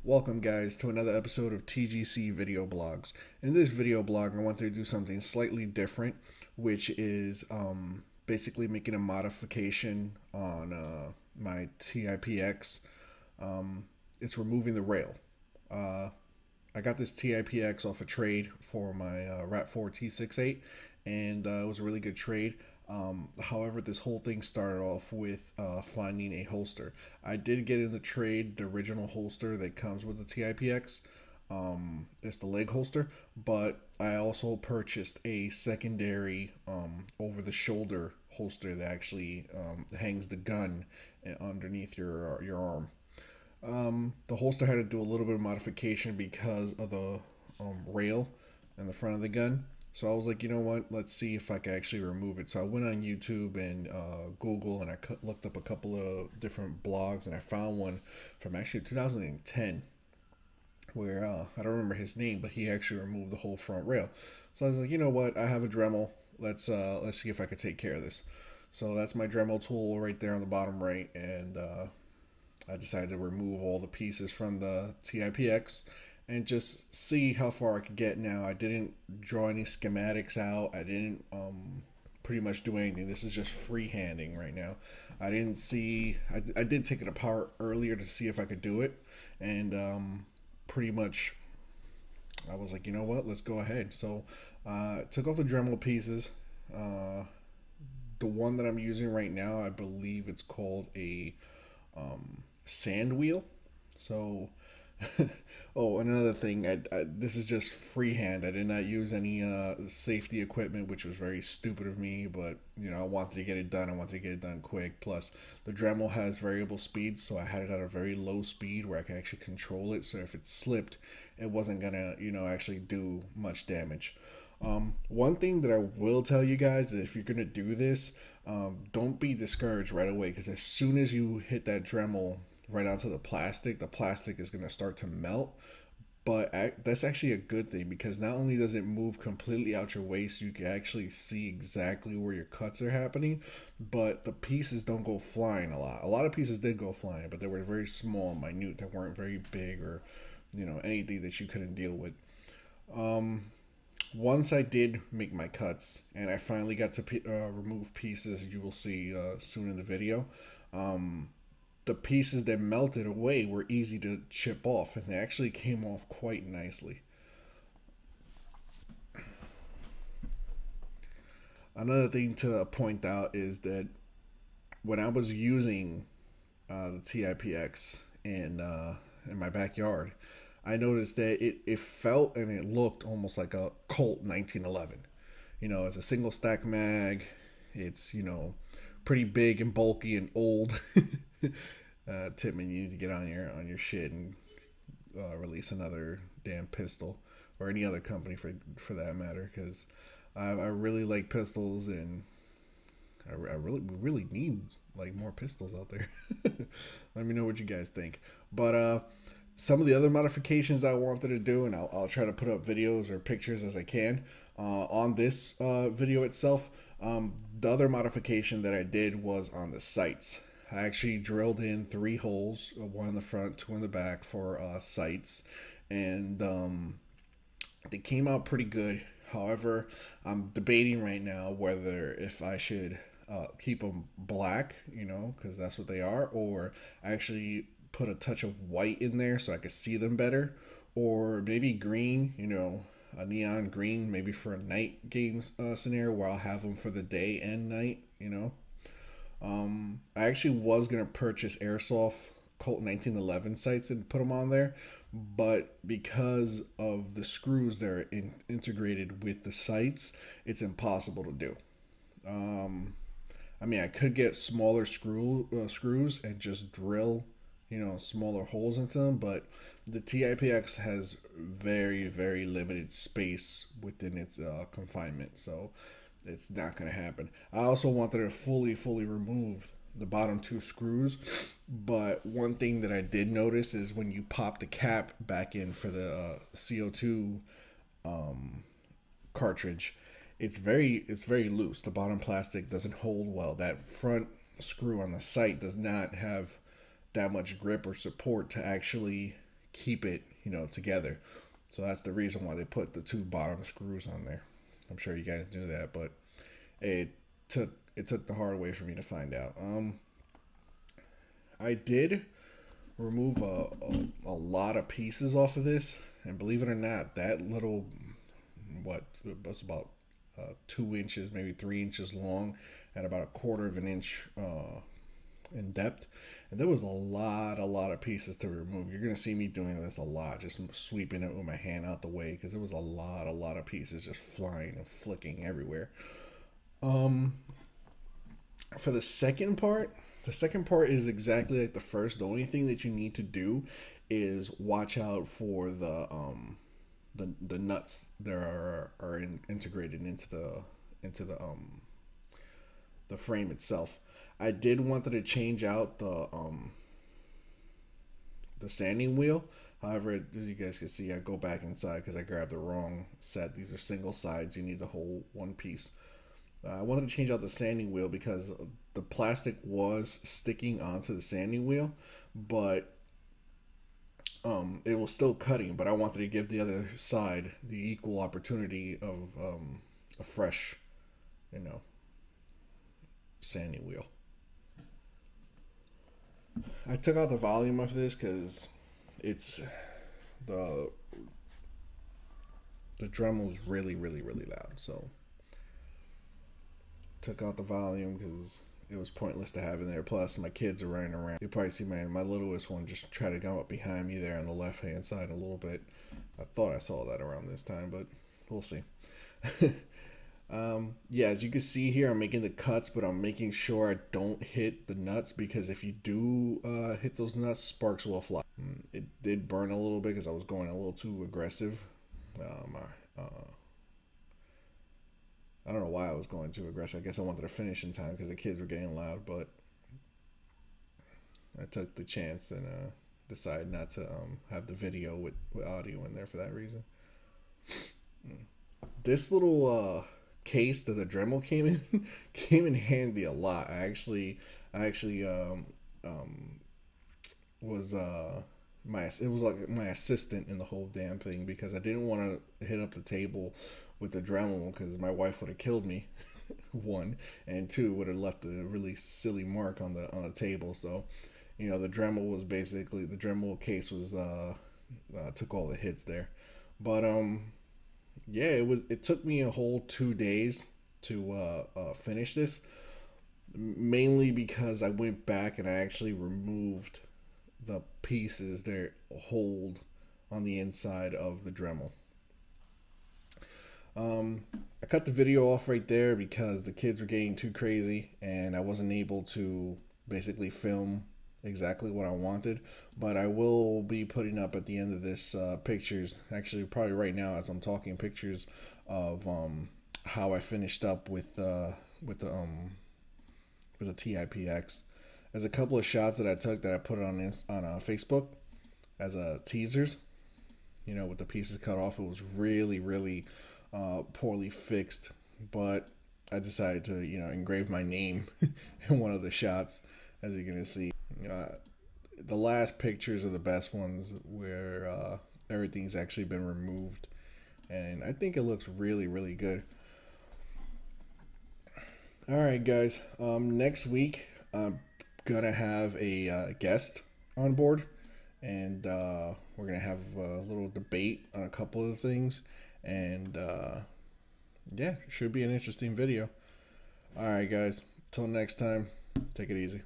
Welcome guys to another episode of TGC Video Blogs. In this video blog I wanted to do something slightly different, which is basically making a modification on my tipx. It's removing the rail. Uh, I got this tipx off a trade for my Rat4 T68 and it was a really good trade. However, this whole thing started off with finding a holster. I did get in the trade the original holster that comes with the tipx. It's the leg holster, but I also purchased a secondary over the shoulder holster that actually hangs the gun underneath your arm. The holster had to do a little bit of modification because of the rail in the front of the gun. So I was like, you know what? Let's see if I can actually remove it. So I went on YouTube and Google, and I looked up a couple of different blogs, and I found one from actually 2010 where I don't remember his name, but he actually removed the whole front rail. So I was like, you know what? I have a Dremel. Let's see if I could take care of this. So that's my Dremel tool right there on the bottom right, and I decided to remove all the pieces from the tipx and just see how far I could get. Now, I didn't draw any schematics out. I didn't pretty much do anything. This is just freehanding right now. I didn't see. I did take it apart earlier to see if I could do it, and pretty much I was like, you know what? Let's go ahead. So took off the Dremel pieces. The one that I'm using right now, I believe it's called a sand wheel. So, oh, another thing, this is just freehand. I did not use any safety equipment, which was very stupid of me. But I wanted to get it done. I wanted to get it done quick. Plus, the Dremel has variable speeds, so I had it at a very low speed where I could actually control it. So if it slipped, it wasn't gonna, actually do much damage. One thing that I will tell you guys is if you're gonna do this, don't be discouraged right away, because as soon as you hit that Dremel right onto the plastic is going to start to melt. But that's actually a good thing, because not only does it move completely out your way so you can actually see exactly where your cuts are happening, but the pieces don't go flying a lot. A lot of pieces did go flying, but they were very small, minute, that weren't very big, or anything that you couldn't deal with. Once I did make my cuts and I finally got to remove pieces you will see soon in the video, the pieces that melted away were easy to chip off, and they actually came off quite nicely. Another thing to point out is that when I was using the tipx in my backyard, I noticed that it felt and it looked almost like a Colt 1911. It's a single stack mag. It's pretty big and bulky and old. Tippmann, you need to get on your shit and release another damn pistol, or any other company for that matter, because I really like pistols, and I really need like more pistols out there. Let me know what you guys think. But some of the other modifications I wanted to do, and I'll try to put up videos or pictures as I can on this video itself. The other modification that I did was on the sights. I actually drilled in 3 holes, one in the front, 2 in the back, for sights, and they came out pretty good. However, I'm debating right now whether if I should keep them black, because that's what they are, or actually put a touch of white in there so I could see them better, or maybe green, a neon green, maybe for a night games scenario where I'll have them for the day and night. I actually was gonna purchase airsoft Colt 1911 sights and put them on there, but because of the screws that are integrated with the sights, it's impossible to do. I mean, I could get smaller screws and just drill, smaller holes into them, but the tipx has very, very limited space within its confinement, so it's not going to happen. I also wanted to fully remove the bottom 2 screws, but one thing that I did notice is when you pop the cap back in for the CO2 cartridge, it's very loose. The bottom plastic doesn't hold well. That front screw on the sight does not have that much grip or support to actually keep it, you know, together. So that's the reason why they put the two bottom screws on there. I'm sure you guys knew that, but it took the hard way for me to find out. I did remove a lot of pieces off of this, and believe it or not, that little, what was about 2 inches, maybe 3 inches long, and about a quarter of an inch in depth, and there was a lot of pieces to remove. You're gonna see me doing this a lot, just sweeping it with my hand out the way, because there was a lot of pieces just flying and flicking everywhere. um for the second part is exactly like the first. The only thing that you need to do is watch out for the nuts that are integrated into the frame itself. I did want to change out the sanding wheel. However, as you guys can see, I go back inside because I grabbed the wrong set. These are single sides. You need the whole one piece. I wanted to change out the sanding wheel because the plastic was sticking onto the sanding wheel, but it was still cutting. But I wanted to give the other side the equal opportunity of a fresh, you know, sanding wheel. I took out the volume of this because it's the the Dremel's really loud. So took out the volume because it was pointless to have in there. Plus, my kids are running around. You probably see my littlest one just try to come up behind me there on the left hand side a little bit. I thought I saw that around this time, but we'll see. Yeah, as you can see here, I'm making the cuts, but I'm making sure I don't hit the nuts, because if you do hit those nuts, sparks will fly. It did burn a little bit because I was going a little too aggressive. I don't know why I was going too aggressive. I guess I wanted to finish in time because the kids were getting loud, but I took the chance and decided not to have the video with audio in there for that reason. This little case that the Dremel came in came in handy a lot. I actually was it was like my assistant in the whole damn thing, because I didn't want to hit up the table with the Dremel because my wife would have killed me. One, and two, would have left a really silly mark on the table. So, you know, the Dremel case was took all the hits there. But yeah, it took me a whole 2 days to finish this, mainly because I went back and I actually removed the pieces that hold on the inside of the Dremel. I cut the video off right there because the kids were getting too crazy and I wasn't able to basically film exactly what I wanted. But I will be putting up at the end of this pictures, actually probably right now as I'm talking, pictures of how I finished up with the tipx. There's a couple of shots that I took that I put on Facebook as teasers. You know, with the pieces cut off, it was really poorly fixed, but I decided to, you know, engrave my name in one of the shots, as you're gonna see. The last pictures are the best ones, where everything's actually been removed, and I think it looks really good. All right, guys. Next week I'm gonna have a guest on board, and we're gonna have a little debate on a couple of things, and yeah, should be an interesting video. All right, guys. Till next time, take it easy.